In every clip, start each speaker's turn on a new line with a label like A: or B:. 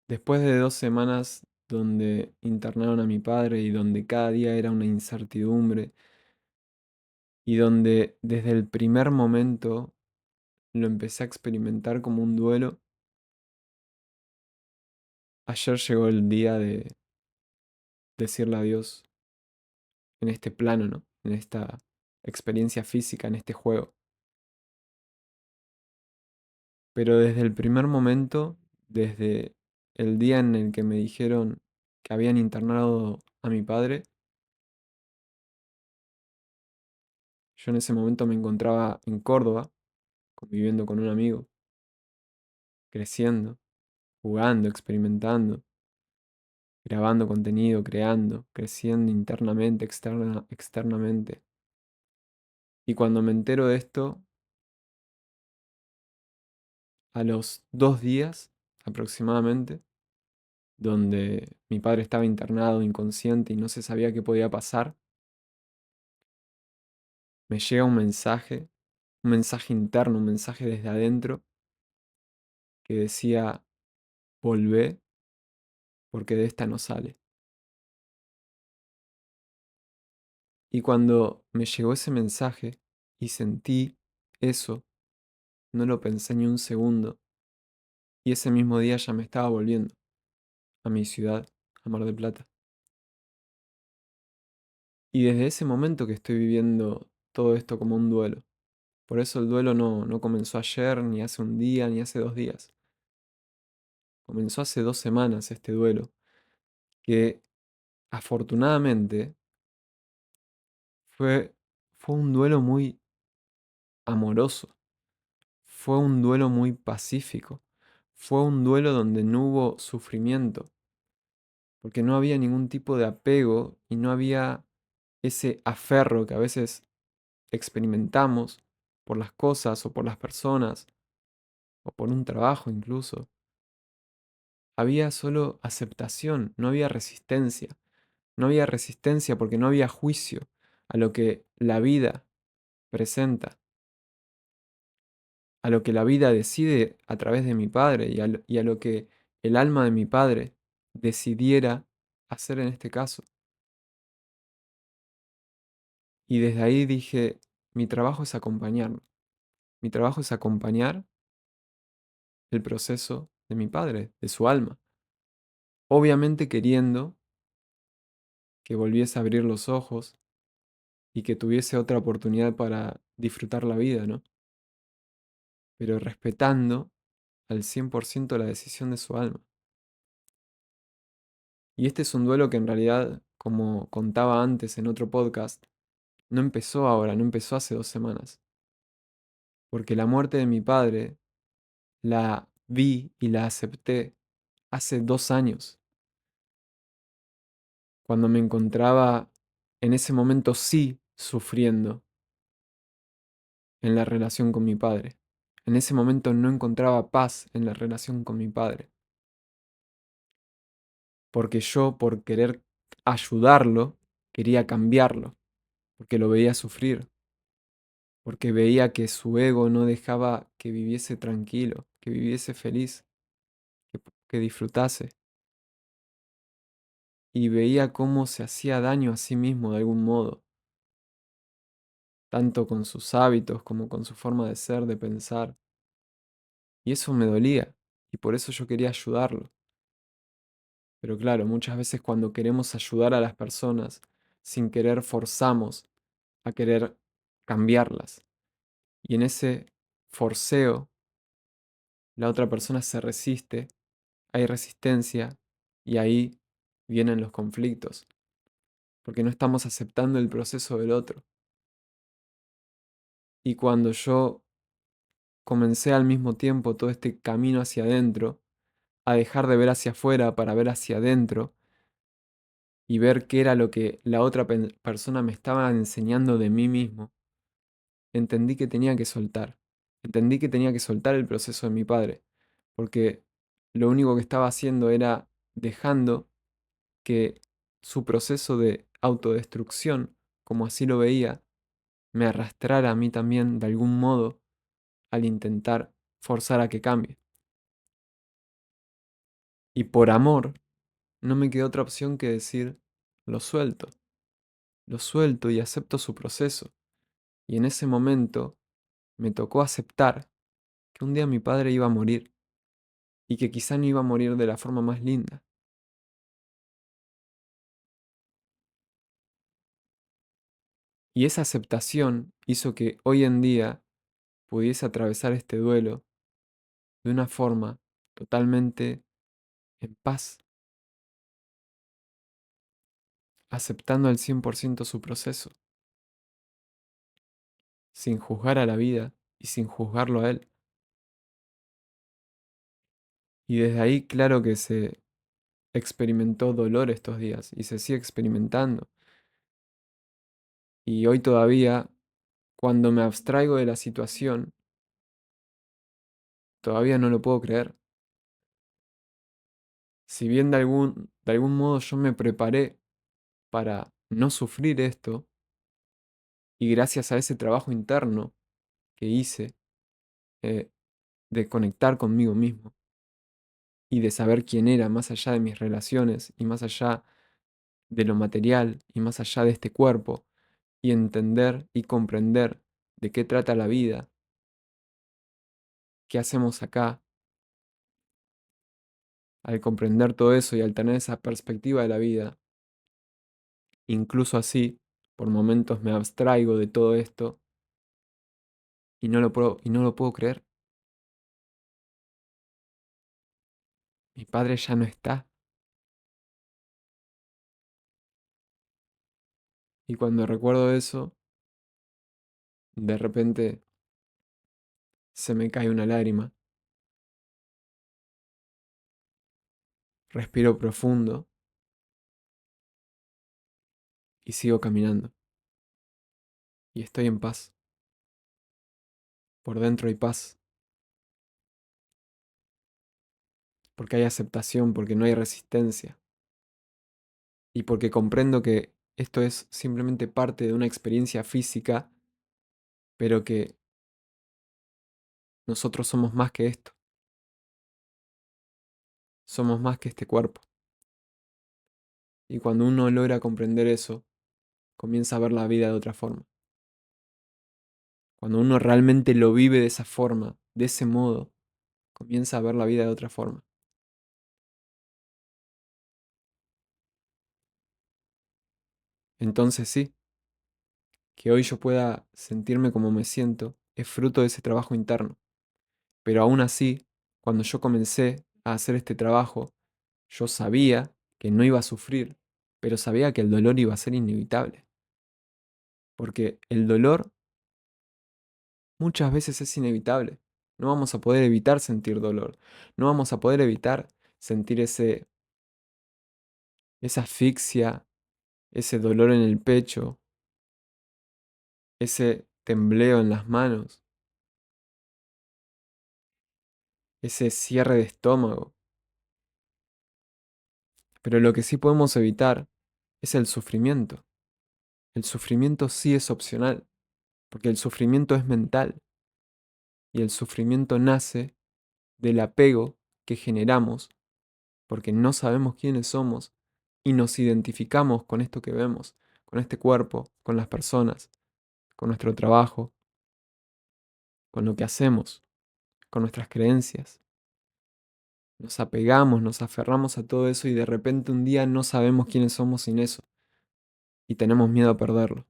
A: Después de 2 semanas donde internaron a mi padre y donde cada día era una incertidumbre y donde desde el primer momento lo empecé a experimentar como un duelo, ayer llegó el día de decirle adiós en este plano, ¿no? En esta experiencia física, en este juego. Pero desde el primer momento, desde el día en el que me dijeron que habían internado a mi padre, yo en ese momento me encontraba en Córdoba, conviviendo con un amigo, creciendo, jugando, experimentando, grabando contenido, creando, creciendo internamente, externamente. Y cuando me entero de esto, a los 2 días aproximadamente, donde mi padre estaba internado, inconsciente y no se sabía qué podía pasar, me llega un mensaje interno, un mensaje desde adentro, que decía, volvé porque de esta no sale. Y cuando me llegó ese mensaje y sentí eso, no lo pensé ni un segundo, y ese mismo día ya me estaba volviendo a mi ciudad, a Mar del Plata. Y desde ese momento que estoy viviendo todo esto como un duelo. Por eso el duelo no comenzó ayer, ni hace un día, ni hace 2 días. Comenzó hace 2 semanas este duelo, que afortunadamente fue, fue un duelo muy amoroso, fue un duelo muy pacífico, fue un duelo donde no hubo sufrimiento, porque no había ningún tipo de apego y no había ese aferro que a veces experimentamos por las cosas o por las personas o por un trabajo incluso. Había solo aceptación, no había resistencia. No había resistencia porque no había juicio a lo que la vida presenta, a lo que la vida decide a través de mi padre y a lo que el alma de mi padre decidiera hacer en este caso. Y desde ahí dije, mi trabajo es acompañarlo. Mi trabajo es acompañar el proceso de mi padre, de su alma. Obviamente queriendo que volviese a abrir los ojos y que tuviese otra oportunidad para disfrutar la vida, ¿no? Pero respetando al 100% la decisión de su alma. Y este es un duelo que en realidad, como contaba antes en otro podcast, no empezó ahora, no empezó hace 2 semanas. Porque la muerte de mi padre la vi y la acepté hace 2 años, cuando me encontraba en ese momento sí sufriendo en la relación con mi padre. En ese momento no encontraba paz en la relación con mi padre. Porque yo, por querer ayudarlo, quería cambiarlo, porque lo veía sufrir, porque veía que su ego no dejaba que viviese tranquilo, que viviese feliz, que disfrutase, y veía cómo se hacía daño a sí mismo de algún modo, tanto con sus hábitos como con su forma de ser, de pensar, y eso me dolía, y por eso yo quería ayudarlo. Pero claro, muchas veces cuando queremos ayudar a las personas, sin querer forzamos a querer cambiarlas. Y en ese forceo, la otra persona se resiste, hay resistencia y ahí vienen los conflictos, porque no estamos aceptando el proceso del otro. Y cuando yo comencé al mismo tiempo todo este camino hacia adentro, a dejar de ver hacia afuera para ver hacia adentro y ver qué era lo que la otra persona me estaba enseñando de mí mismo, entendí que tenía que soltar. Entendí que tenía que soltar el proceso de mi padre, porque lo único que estaba haciendo era dejando que su proceso de autodestrucción, como así lo veía, me arrastrara a mí también de algún modo al intentar forzar a que cambie. Y por amor, no me quedó otra opción que decir, lo suelto, lo suelto y acepto su proceso. Y en ese momento me tocó aceptar que un día mi padre iba a morir y que quizá no iba a morir de la forma más linda. Y esa aceptación hizo que hoy en día pudiese atravesar este duelo de una forma totalmente en paz, aceptando al 100% su proceso, sin juzgar a la vida y sin juzgarlo a él. Y desde ahí, claro que se experimentó dolor estos días y se sigue experimentando. Y hoy todavía, cuando me abstraigo de la situación, todavía no lo puedo creer. Si bien de algún modo yo me preparé para no sufrir esto, y gracias a ese trabajo interno que hice, eh, de conectar conmigo mismo y de saber quién era más allá de mis relaciones y más allá de lo material y más allá de este cuerpo, y entender y comprender de qué trata la vida, qué hacemos acá. Al comprender todo eso y al tener esa perspectiva de la vida, incluso así, por momentos me abstraigo de todo esto y no lo puedo creer. Mi padre ya no está. Y cuando recuerdo eso, de repente se me cae una lágrima, respiro profundo y sigo caminando. Y estoy en paz. Por dentro hay paz, porque hay aceptación, porque no hay resistencia y porque comprendo que esto es simplemente parte de una experiencia física, pero que nosotros somos más que esto, somos más que este cuerpo. Y cuando uno logra comprender eso, comienza a ver la vida de otra forma. Cuando uno realmente lo vive de esa forma, de ese modo, comienza a ver la vida de otra forma. Entonces sí, que hoy yo pueda sentirme como me siento es fruto de ese trabajo interno. Pero aún así, cuando yo comencé a hacer este trabajo, yo sabía que no iba a sufrir, pero sabía que el dolor iba a ser inevitable. Porque el dolor muchas veces es inevitable. No vamos a poder evitar sentir dolor. No vamos a poder evitar sentir esa asfixia, ese dolor en el pecho, ese tembleo en las manos, ese cierre de estómago. Pero lo que sí podemos evitar es el sufrimiento. El sufrimiento sí es opcional, porque el sufrimiento es mental y el sufrimiento nace del apego que generamos porque no sabemos quiénes somos y nos identificamos con esto que vemos, con este cuerpo, con las personas, con nuestro trabajo, con lo que hacemos, con nuestras creencias. Nos apegamos, nos aferramos a todo eso y de repente un día no sabemos quiénes somos sin eso y tenemos miedo a perderlo.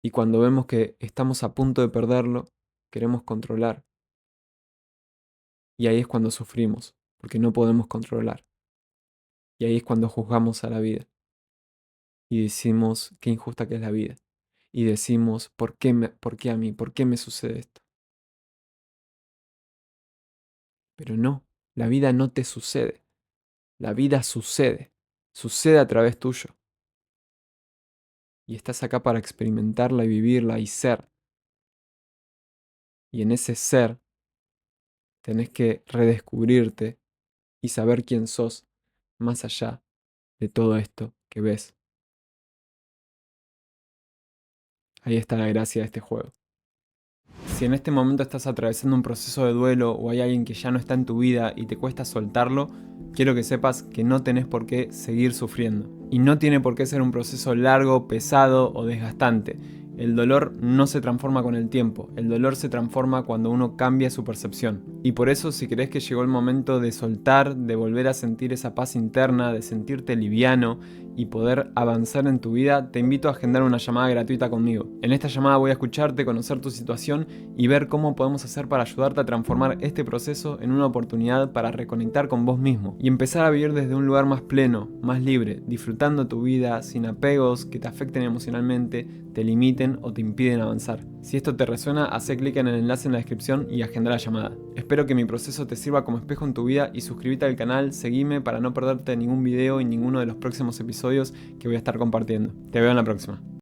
A: Y cuando vemos que estamos a punto de perderlo, queremos controlar. Y ahí es cuando sufrimos, porque no podemos controlar. Y ahí es cuando juzgamos a la vida y decimos qué injusta que es la vida. Y decimos, ¿por qué a mí? ¿Por qué me sucede esto? Pero no, la vida no te sucede. La vida sucede. Sucede a través tuyo. Y estás acá para experimentarla y vivirla y ser. Y en ese ser tenés que redescubrirte y saber quién sos más allá de todo esto que ves. Ahí está la gracia de este juego. Si en este momento estás atravesando un proceso de duelo o hay alguien que ya no está en tu vida y te cuesta soltarlo, quiero que sepas que no tenés por qué seguir sufriendo. Y no tiene por qué ser un proceso largo, pesado o desgastante. El dolor no se transforma con el tiempo, el dolor se transforma cuando uno cambia su percepción. Y por eso, si crees que llegó el momento de soltar, de volver a sentir esa paz interna, de sentirte liviano y poder avanzar en tu vida, te invito a agendar una llamada gratuita conmigo. En esta llamada voy a escucharte, conocer tu situación y ver cómo podemos hacer para ayudarte a transformar este proceso en una oportunidad para reconectar con vos mismo y empezar a vivir desde un lugar más pleno, más libre, disfrutando tu vida sin apegos que te afecten emocionalmente, te limiten o te impiden avanzar. Si esto te resuena, haz clic en el enlace en la descripción y agenda la llamada. Espero que mi proceso te sirva como espejo en tu vida y suscríbete al canal, seguime para no perderte ningún video y ninguno de los próximos episodios que voy a estar compartiendo. Te veo en la próxima.